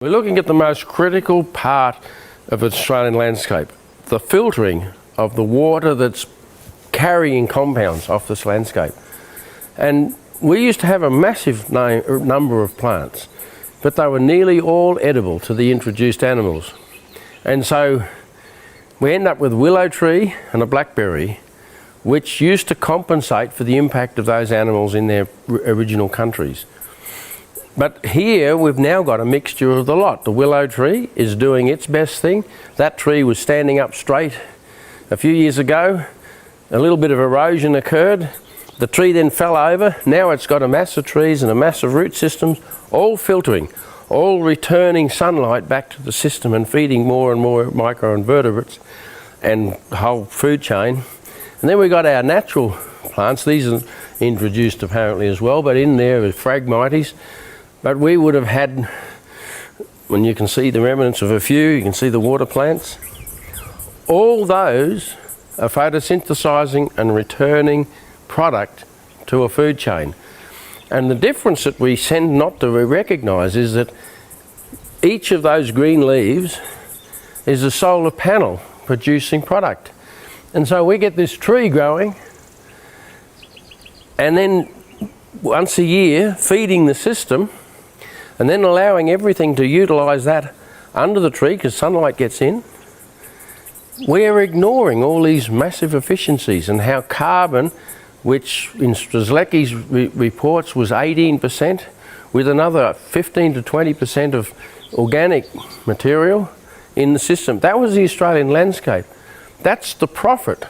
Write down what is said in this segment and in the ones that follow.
We're looking at the most critical part of Australian landscape, the filtering of the water that's carrying compounds off this landscape. And we used to have a massive number of plants, but they were nearly all edible to the introduced animals. And so we end up with a willow tree and a blackberry, which used to compensate for the impact of those animals in their original countries. But here we've now got a mixture of the lot. The willow tree is doing its best thing. That tree was standing up straight a few years ago. A little bit of erosion occurred. The tree then fell over. Now it's got a mass of trees and a mass of root systems, all filtering, all returning sunlight back to the system and feeding more and more microinvertebrates and the whole food chain. And then we got our natural plants. These are introduced apparently as well, but in there is Phragmites. But we would have had, when you can see the remnants of a few, you can see the water plants. All those are photosynthesizing and returning product to a food chain. And the difference that we tend not to recognise is that each of those green leaves is a solar panel producing product. And so we get this tree growing and then once a year feeding the system and then allowing everything to utilise that under the tree because sunlight gets in. We are ignoring all these massive efficiencies and how carbon, which in Strzelecki's reports was 18%, with another 15 to 20% of organic material in the system. That was the Australian landscape. That's the profit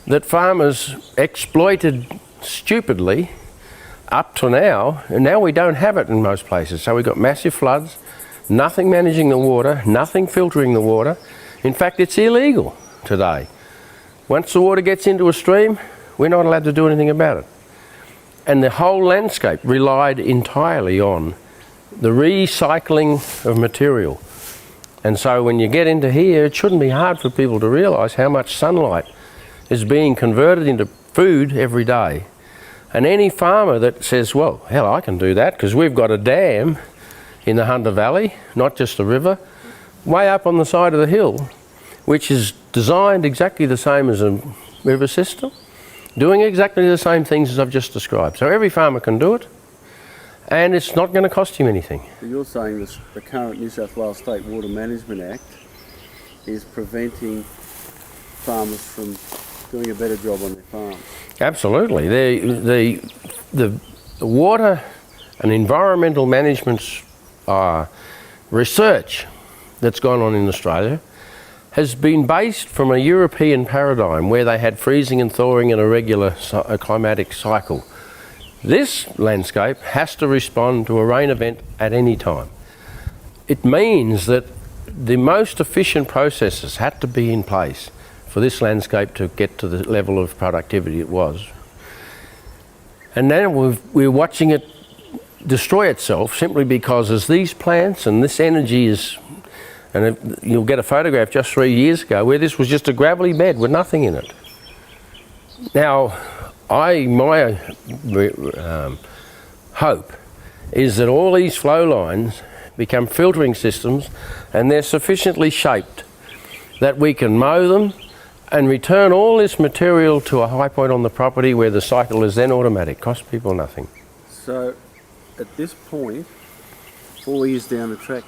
that farmers exploited stupidly up to now, and now we don't have it in most places. So we've got massive floods, nothing managing the water, nothing filtering the water. In fact, it's illegal today. Once the water gets into a stream, we're not allowed to do anything about it. And the whole landscape relied entirely on the recycling of material. And so when you get into here, it shouldn't be hard for people to realise how much sunlight is being converted into food every day. And any farmer that says, well, hell, I can do that because we've got a dam in the Hunter Valley, not just a river, way up on the side of the hill, which is designed exactly the same as a river system, doing exactly the same things as I've just described. So every farmer can do it, and it's not going to cost him anything. You're saying this, the current New South Wales State Water Management Act is preventing farmers from doing a better job on their farms? Absolutely. The water and environmental management research that's gone on in Australia has been based from a European paradigm where they had freezing and thawing in a regular climatic cycle. This landscape has to respond to a rain event at any time. It means that the most efficient processes had to be in place for this landscape to get to the level of productivity it was. And now we're watching it destroy itself simply because as these plants and this energy is, and you'll get a photograph just 3 years ago where this was just a gravelly bed with nothing in it. Now, my hope is that all these flow lines become filtering systems and they're sufficiently shaped that we can mow them and return all this material to a high point on the property where the cycle is then automatic, costs people nothing. So at this point, 4 years down the track,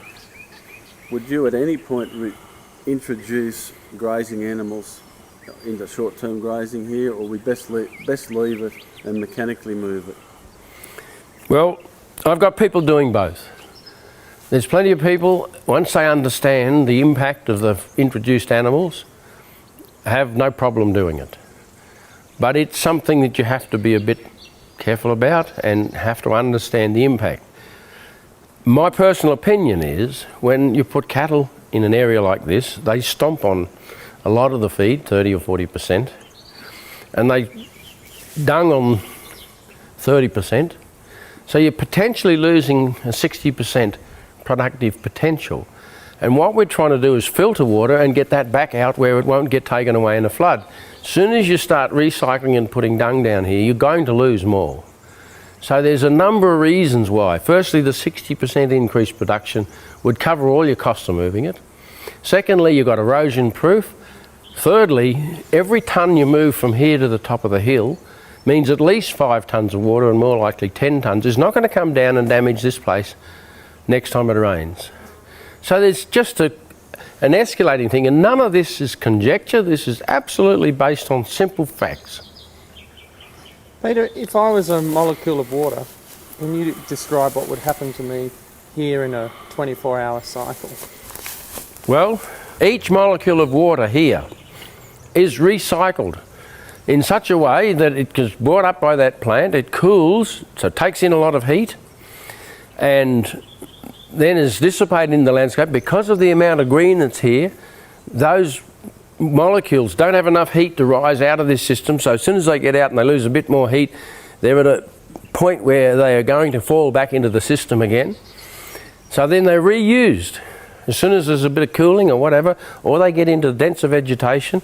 would you at any point introduce grazing animals into short-term grazing here, or we best leave it and mechanically move it? Well, I've got people doing both. There's plenty of people, once they understand the impact of the introduced animals, have no problem doing it. But it's something that you have to be a bit careful about and have to understand the impact. My personal opinion is when you put cattle in an area like this, they stomp on a lot of the feed, 30 or 40%, and they dung on 30%. So you're potentially losing a 60% productive potential. And what we're trying to do is filter water and get that back out where it won't get taken away in a flood. As soon as you start recycling and putting dung down here, you're going to lose more. So there's a number of reasons why. Firstly, the 60% increased production would cover all your costs of moving it. Secondly, you've got erosion proof. Thirdly, every tonne you move from here to the top of the hill means at least 5 tonnes of water, and more likely 10 tonnes, is not going to come down and damage this place next time it rains. So there's just an escalating thing, and none of this is conjecture. This is absolutely based on simple facts. Peter, if I was a molecule of water, can you describe what would happen to me here in a 24-hour cycle? Well, each molecule of water here is recycled in such a way that it is brought up by that plant, it cools, so it takes in a lot of heat, and then is dissipated in the landscape. Because of the amount of green that's here, those molecules don't have enough heat to rise out of this system, so as soon as they get out and they lose a bit more heat, they're at a point where they are going to fall back into the system again. So then they're reused. As soon as there's a bit of cooling or whatever, or they get into denser vegetation,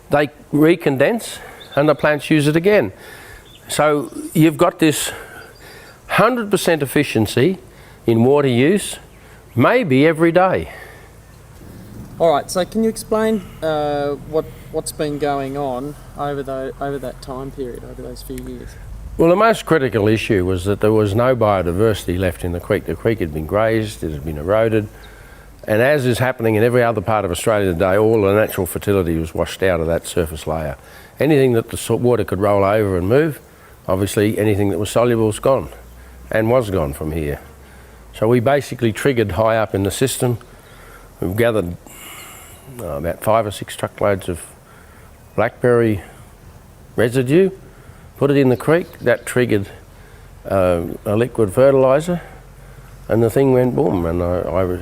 they recondense and the plants use it again. So you've got this 100% efficiency in water use, maybe every day. All right, so can you explain what's been going on over that time period, over those few years? Well, the most critical issue was that there was no biodiversity left in the creek. The creek had been grazed, it had been eroded, and as is happening in every other part of Australia today, all the natural fertility was washed out of that surface layer. Anything that the water could roll over and move, obviously anything that was soluble was gone, and was gone from here. So we basically triggered high up in the system. We've gathered about 5 or 6 truckloads of blackberry residue, put it in the creek. That triggered a liquid fertiliser, and the thing went boom. And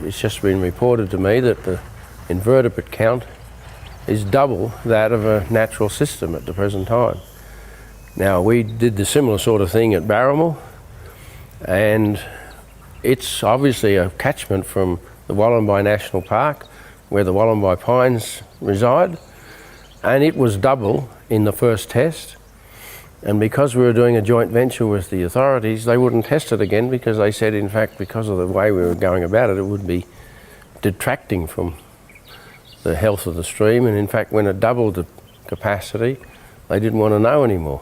it's just been reported to me that the invertebrate count is double that of a natural system at the present time. Now, we did the similar sort of thing at Barramal, and it's obviously a catchment from the Wollombi National Park, where the Wollombi pines reside, and it was double in the first test. And because we were doing a joint venture with the authorities, they wouldn't test it again, because they said, in fact, because of the way we were going about it, it would be detracting from the health of the stream. And in fact, when it doubled the capacity, they didn't want to know anymore.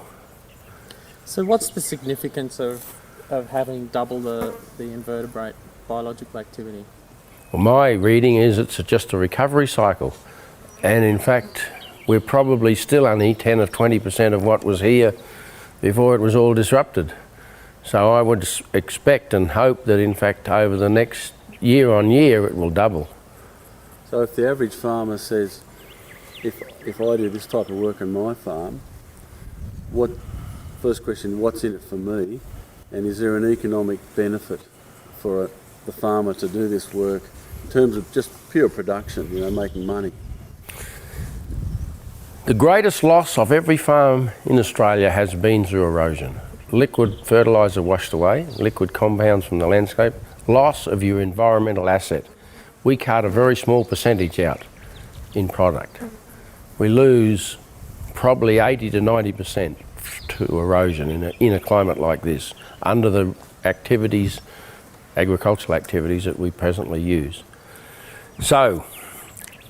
So what's the significance of having double the invertebrate biological activity? Well, my reading is it's just a recovery cycle, and in fact we're probably still only 10 or 20% of what was here before it was all disrupted. So I would expect and hope that in fact over the next year on year it will double. So if the average farmer says, if I do this type of work on my farm, first question, what's in it for me? And is there an economic benefit for the farmer to do this work in terms of just pure production, making money? The greatest loss of every farm in Australia has been through erosion. Liquid fertiliser washed away, liquid compounds from the landscape, loss of your environmental asset. We cut a very small percentage out in product. We lose probably 80 to 90% to erosion in a climate like this, under the activities, agricultural activities that we presently use. So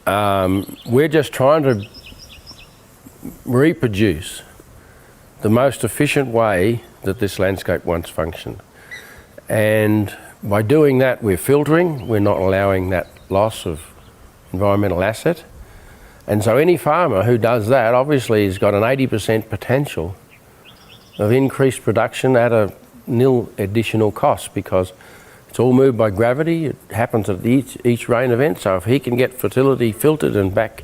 we're just trying to reproduce the most efficient way that this landscape once functioned. And by doing that, we're filtering, we're not allowing that loss of environmental asset. And so any farmer who does that obviously has got an 80% potential of increased production at a nil additional cost, because it's all moved by gravity. It happens at each rain event. So if he can get fertility filtered and back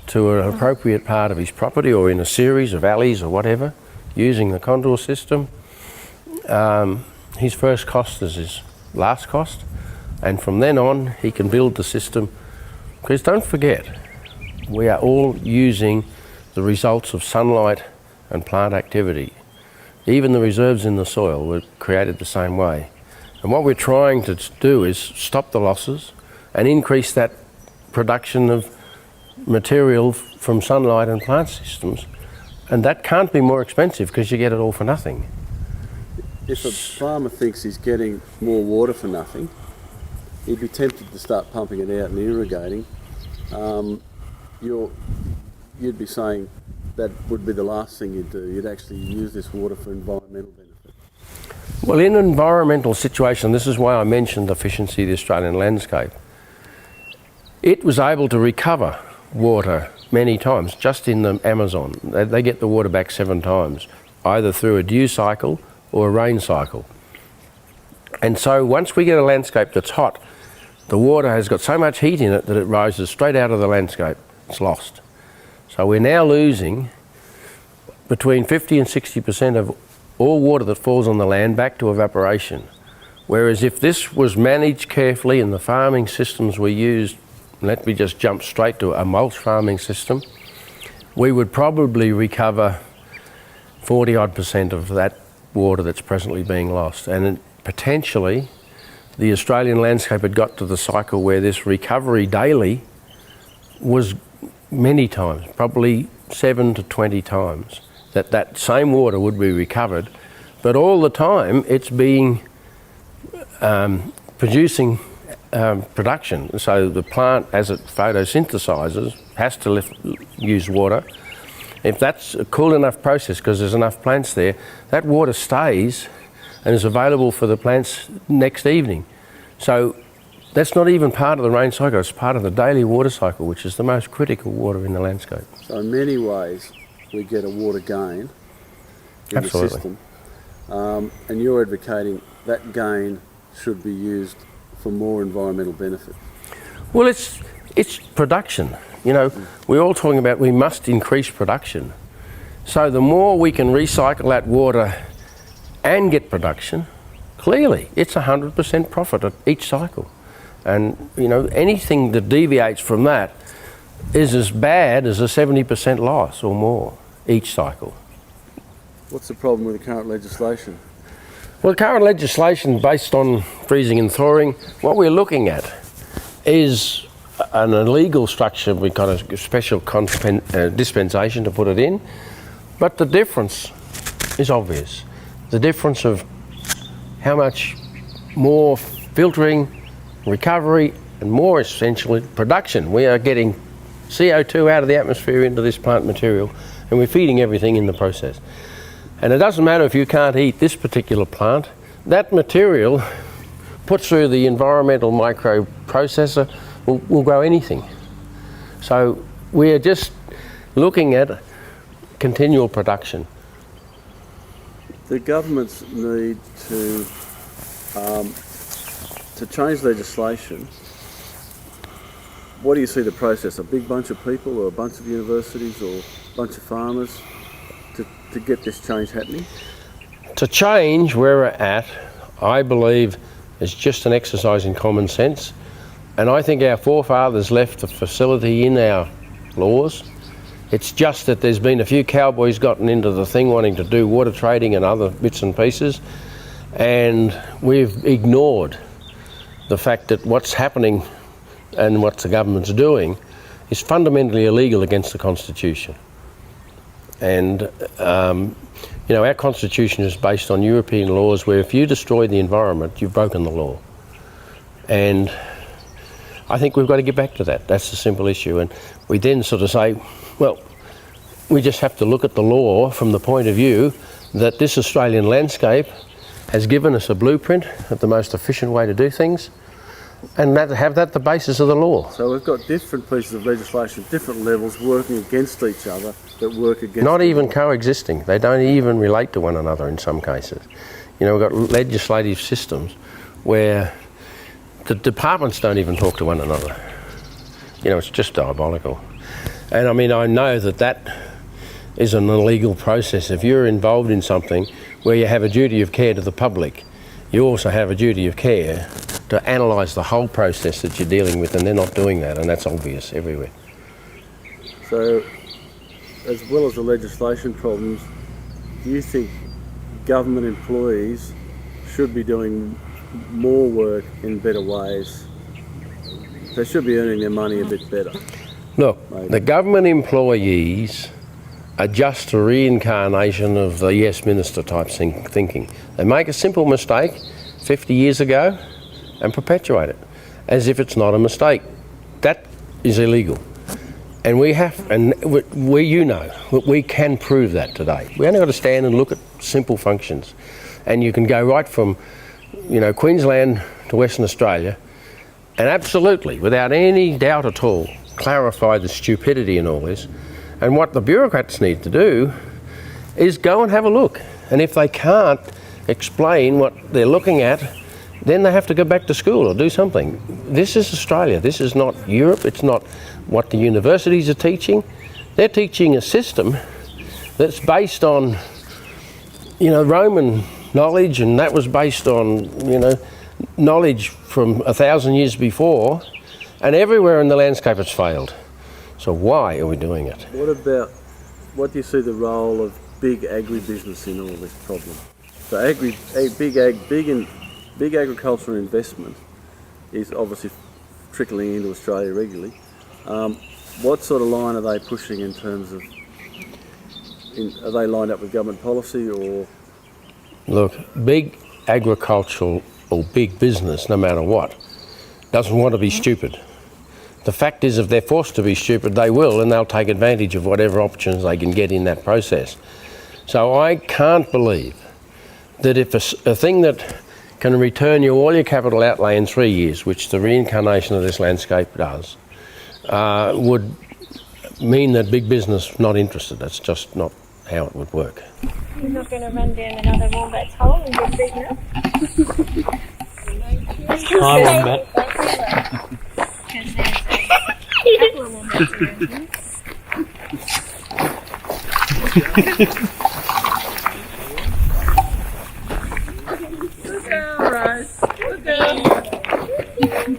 to an appropriate part of his property, or in a series of alleys or whatever, using the contour system, his first cost is his last cost, and from then on he can build the system. Because don't forget, we are all using the results of sunlight and plant activity. Even the reserves in the soil were created the same way. And what we're trying to do is stop the losses and increase that production of material from sunlight and plant systems. And that can't be more expensive, because you get it all for nothing. if a farmer thinks he's getting more water for nothing, he'd be tempted to start pumping it out and irrigating. You'd be saying that would be the last thing you'd do. You'd actually use this water for environmental benefit. Well, in an environmental situation, this is why I mentioned the efficiency of the Australian landscape. It was able to recover water many times, just in the Amazon. They get the water back 7 times, either through a dew cycle or a rain cycle. And so once we get a landscape that's hot, the water has got so much heat in it that it rises straight out of the landscape. It's lost. So we're now losing between 50 and 60% of all water that falls on the land back to evaporation. Whereas if this was managed carefully and the farming systems we used, let me just jump straight to a mulch farming system, we would probably recover 40-odd% of that water that's presently being lost. And potentially, the Australian landscape had got to the cycle where this recovery daily was many times, probably 7 to 20 times, that same water would be recovered, but all the time it's being producing production. So the plant, as it photosynthesizes, has to use water. If that's a cool enough process, because there's enough plants there, that water stays and is available for the plants next evening. So that's not even part of the rain cycle, it's part of the daily water cycle, which is the most critical water in the landscape. So in many ways, we get a water gain in the system. And you're advocating that gain should be used for more environmental benefit. Well, it's production. You know, we're all talking about we must increase production. So the more we can recycle that water and get production, clearly it's 100% profit at each cycle. And, you know, anything that deviates from that is as bad as a 70% loss or more each cycle. What's the problem with the current legislation? Well, the current legislation based on freezing and thawing, what we're looking at is an illegal structure. We've got a special dispensation to put it in, but the difference is obvious. The difference of how much more filtering, recovery, and more essentially production. We are getting CO2 out of the atmosphere into this plant material, and we're feeding everything in the process. And it doesn't matter if you can't eat this particular plant, that material put through the environmental microprocessor will grow anything. So we're just looking at continual production. The governments need to change legislation. What do you see the process? A big bunch of people or a bunch of universities or a bunch of farmers to get this change happening? To change where we're at, I believe, is just an exercise in common sense. And I think our forefathers left the facility in our laws. It's just that there's been a few cowboys gotten into the thing wanting to do water trading and other bits and pieces, and we've ignored the fact that what's happening and what the government's doing is fundamentally illegal against the Constitution. And you know, our Constitution is based on European laws where if you destroy the environment, you've broken the law. And I think we've got to get back to that. That's the simple issue. And we then sort of say, well, we just have to look at the law from the point of view that this Australian landscape has given us a blueprint of the most efficient way to do things, and have that the basis of the law. So we've got different pieces of legislation, different levels working against each other that work against... Not even coexisting. They don't even relate to one another in some cases. You know, we've got legislative systems where the departments don't even talk to one another. You know, it's just diabolical. And I mean, I know that that is an illegal process. If you're involved in something where you have a duty of care to the public, you also have a duty of care to analyse the whole process that you're dealing with, and they're not doing that, and that's obvious everywhere. So, as well as the legislation problems, do you think government employees should be doing more work in better ways? They should be earning their money a bit better. Look, maybe. The government employees are just a reincarnation of the yes minister type thinking. They make a simple mistake 50 years ago and perpetuate it as if it's not a mistake. That is illegal. And we can prove that today. We only got to stand and look at simple functions. And you can go right from, Queensland to Western Australia and absolutely, without any doubt at all, clarify the stupidity in all this. And what the bureaucrats need to do is go and have a look. And if they can't explain what they're looking at, then they have to go back to school or do something. This is Australia. This is not Europe. It's not what the universities are teaching. They're teaching a system that's based on, Roman knowledge, and that was based on, knowledge from 1,000 years before, and everywhere in the landscape it's failed. So why are we doing it? What do you see the role of big agribusiness in all this problem? So big agricultural investment is obviously trickling into Australia regularly. What sort of line are they pushing in terms of, are they lined up with government policy or? Look, big agricultural or big business, no matter what, doesn't want to be stupid. The fact is, if they're forced to be stupid, they will, and they'll take advantage of whatever options they can get in that process. So I can't believe that if a thing that can return you all your capital outlay in 3 years, which the reincarnation of this landscape does, would mean that big business not interested. That's just not how it would work. You're not going to run down another wombat's hole and get beaten up? Hi, Wombat. Because there's a couple of wombats around here. Good girl, Rose. Good girl. Good girl.